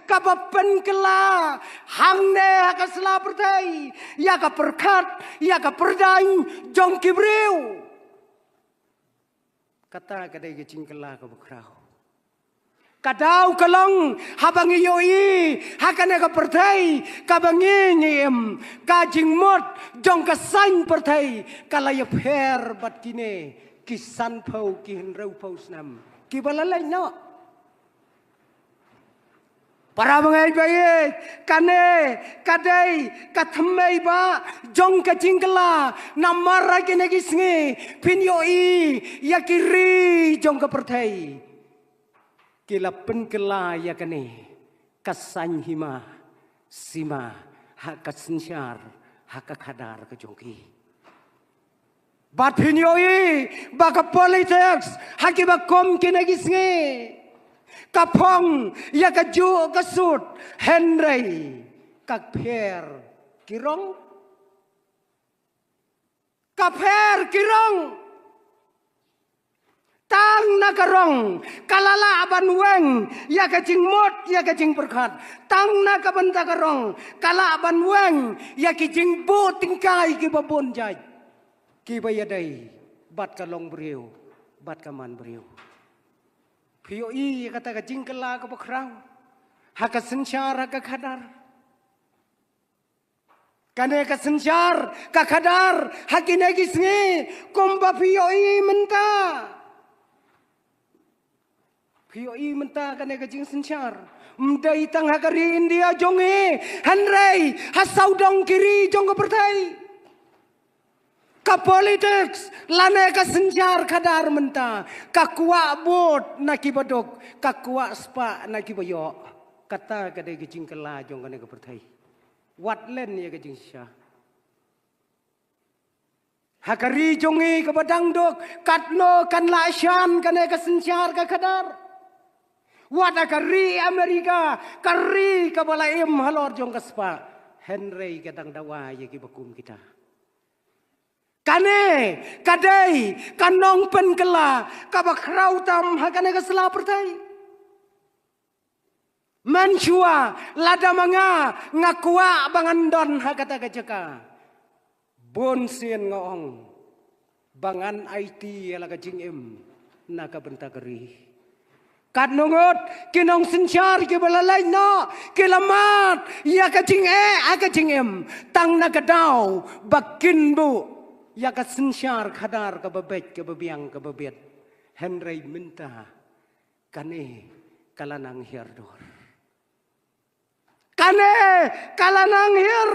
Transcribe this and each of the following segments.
kapapen kela hangne hakasla pertai ya ka perkat ya ka perdain jong kibreu kata kadai ke cingkela ka bekrau kadau kalong habang iyoi hakane ka pertai kabangi nyem ka jingmot jong ka sain pertai kalaya pher bat kine kisan pau kin rau pau snam kibalalai no para bangai bayi kane kadai kathmei ba jong ka jingkela namara kine kisngi pinyoi yakiri jong ka pertai kila penkela ya kane kasan hima sima hak sensyar hak kadar ke jongki bat pinyoi baka politics hakiba kom kine gisnge kapong ya kaju kasut henry kakper kirong kapher kirong tang nakarong kalala aban weng ya kacing mot ya kacing perkat tang nakaban takarong kala aban weng ya kacing bo tingkai ki babon jaj ki bayadai bat kalong beriu bat kaman beriu pio i kata kacing kala ka bakrau haka sensyar haka kadar kane ka sensyar ka kadar hakine gisngi komba pio i menta Piyoi mentah kane kajing sensyar mdai tang hakari India jonge hanrei hasaudong kiri jong pertai ka politics lane ka sensyar kadar mentah ka kuwa bot nakibadok ka kuwa spa nakibayo kata kade kajing kela jong kane ka pertai wat len ya kajing sya hakari jonge ka badang dok katno kan la syan kane ka sensyar ka kadar wada kari Amerika kari kabalaim halor jong kaspa Henry kadang dawa yaki bakum kita kane kadai kanong penkela kabakrau tam hakane kasela pertai manchua lada manga ngakua bangandon hakata kajaka bonsin ngong bangan IT ala kajing em naka bentakari kat nungut kinong sensyar ke balalai no kilamat ya kacing akacing em tang nakadau bakin bu ya ka sensyar kadar ke bebet ke bebiang ke bebet Henry minta kane kalanang hirdor kane kalanang hir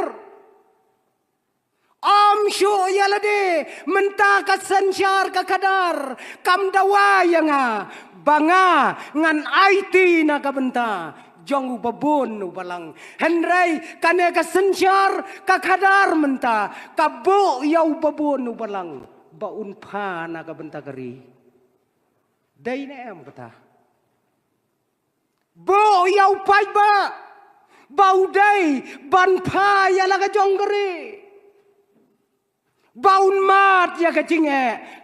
Om syu yalade minta ka sensyar ka kadar kam dawa yanga banga ngan IT na kabenta jong babon balang Henry kane ka sensyar ka kadar menta kabu yau babon balang baun pa na kabenta kari dai na em kata bo yau pai ba bau dai ban pa ya la ka jong kari baun mat ya kacing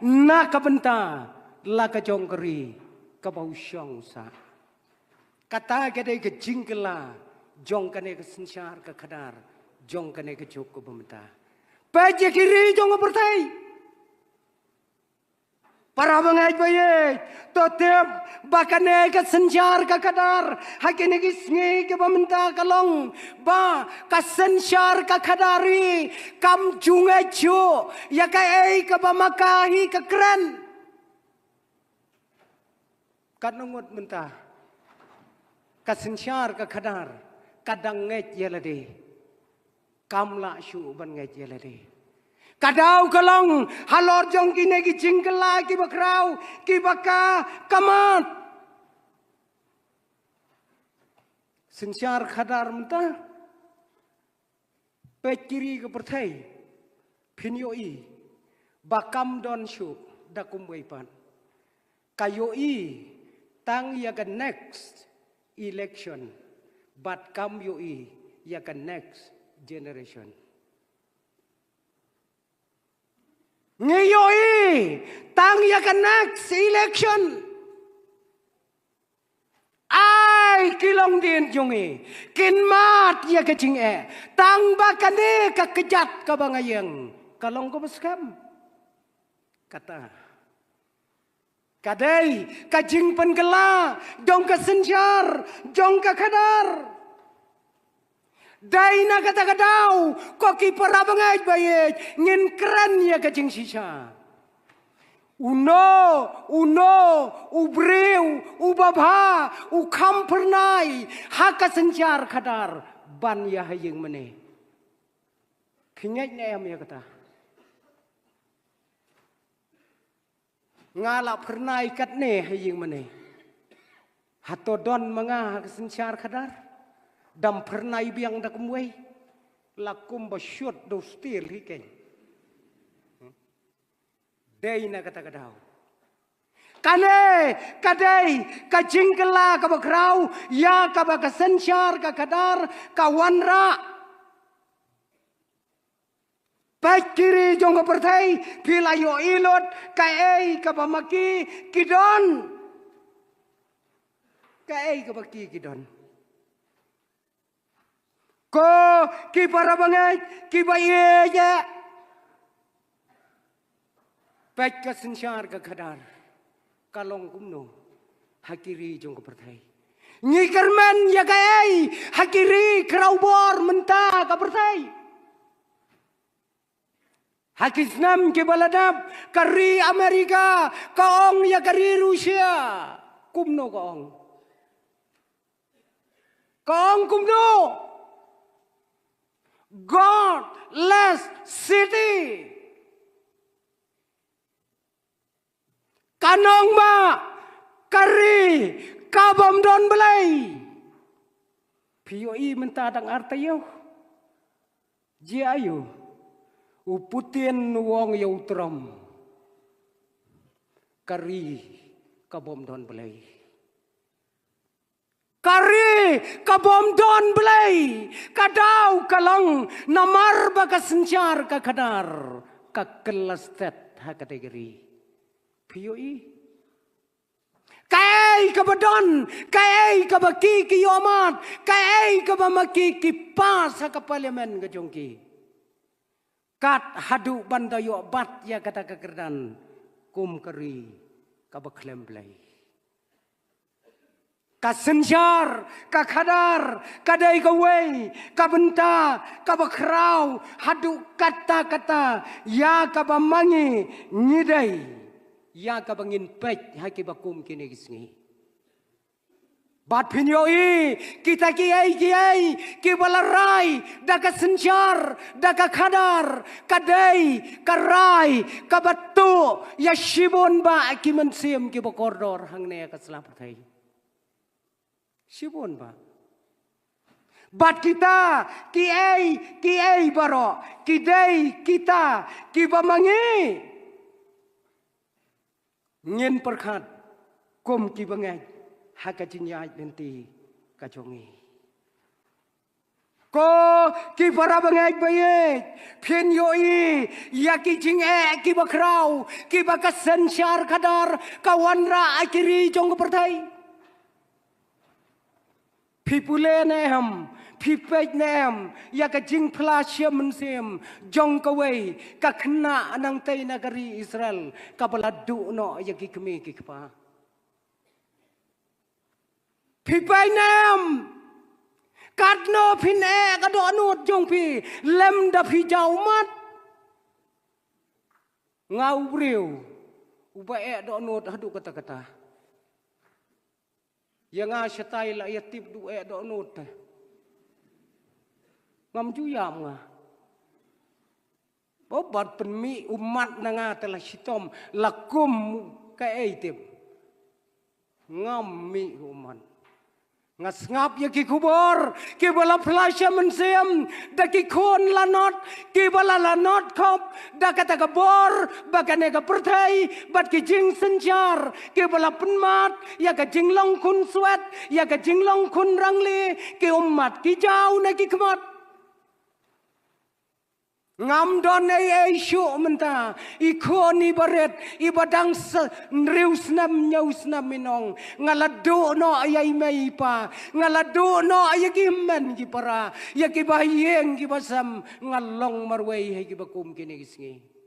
na kabenta la ka jong kari kabau syong sa kata kade ke jingkela jong kane ke sensyar ke kadar jong kane ke joko bementa paje kiri jong pertai para bangai baye totep bakane ke sensyar ke kadar hakene gisngi ke bementa kalong ba ka sensyar ke kadari kam jungai jo ya ka ke bamakahi ke keren kanungut mentah kasensyar ka kadar kadang nget yelade kamla syu ban nget yelade kadau kalong halor jong kine ki jingkela ki bakrau ki baka kamat sensyar kadar mentah pekiri ke pertai pinyoi bakam don syu dakum weipan kayoi tang ya ke next election but kam yoi ya ke next generation ngeyoi tang ya ke next election Kadai kilong din jungi. Kinmat ya kecing Tang bakane kakejat kabangayang. Kalong ko baskam. Kata. Kadai kajing penggela. Jong kesenjar. Jong kadar. Dai na kata kadau. Koki parabangay bayej. Ngin keren ya kajing sisa. Uno, ubreu, ubabha, ukam pernai, haka senjar kadar, ban ya hayeng mene. Kinyat na ya kata. Ngala pernai kat ne hayeng mene. Hatodon mga haka senjar kadar, dam pernai biang da kumway, lakum basyot do stil hikay. Dai na kata kadau. Kane, kadai, kajing kela kabakrau, ya kabakasensyar kakadar, kawanra. Baik kiri jong kepertai, pilayo ilot, kaei kabamaki kidon. Kaei kabaki kidon. Ko kiparabangai, kibaye ya. Baik kesensyar kakadar, kalong kumno, hakiri jong kepertai. Ngikermen ya kai, hakiri kraubor mentah kepertai. Hakisnam ke baladap, kari Amerika, kaong ya kari Rusia, kumno kaong. Kaong kumno. Godless city. Kanong ma kari kabam don belai. POI mentadang artayo. Jiayo. Uputin wong yautram. Kari kabam don belai. Kari kabam don belai. Kadau kalang namar bagas sencar kakadar. Kakelas tet hakategori. POI. Kai kabadon, kai kabaki kiyomat, kai kabamaki kipas ke parlimen ke jongki. Kat hadu bandayo bat ya kata kekerdan kum keri kabaklem play. Kasenjar, kakadar, kadai kawai, kabenta, kabakrau, hadu kata-kata ya kabamangi ngidai. Ya kabangin pek haki bakum kini gisngi. Bat pinyoi kita kiai kibalarai daka senjar daka kadar kadai karai kabatu ya shibon ba kimensim kibakordor hangne kaselapatai. Shibon ba. Bat kita kiai baro kidai kita kibamangi. Ngin perkat kum ki bangai hakajinyai nanti kajongi. Ko ki para bangai baye pien yoi ya ki jing ki bakrau ki bakasen syar kadar kawanra akiri jong kepertai. Pipule nehem pipej nem ya ka jing plasya mensem jong kawai ka kena anang tay nagari Israel ka baladu no ya ki kemi ki kapa pipej nem kadno pine ka do anut jong pi lem da pi jau mat ngau breu ubae do anut hadu kata-kata ya nga syatai la ya tip du e do anut ngam juyam nga. Bobat penmi umat nanga telah sitom lakum kaitip. Ngam mi umat. Ngasngap ya ki kubor ki bala plasya mensem da ki kon lanot ki bala lanot kop da kata kabor bagane ka pertai bat ki jing senjar ki bala penmat ya ka jing long kun swat ya ka jing long kun rangli ki umat ki jau na ki kemat. ngam don ay syu menta ikon ibaret ibadang rius nam nyaus nam minong ngalado no ayay may pa ngalado no ayagiman gipara yakibahiyeng gibasam ngalong marway hay gibakum kinigisngi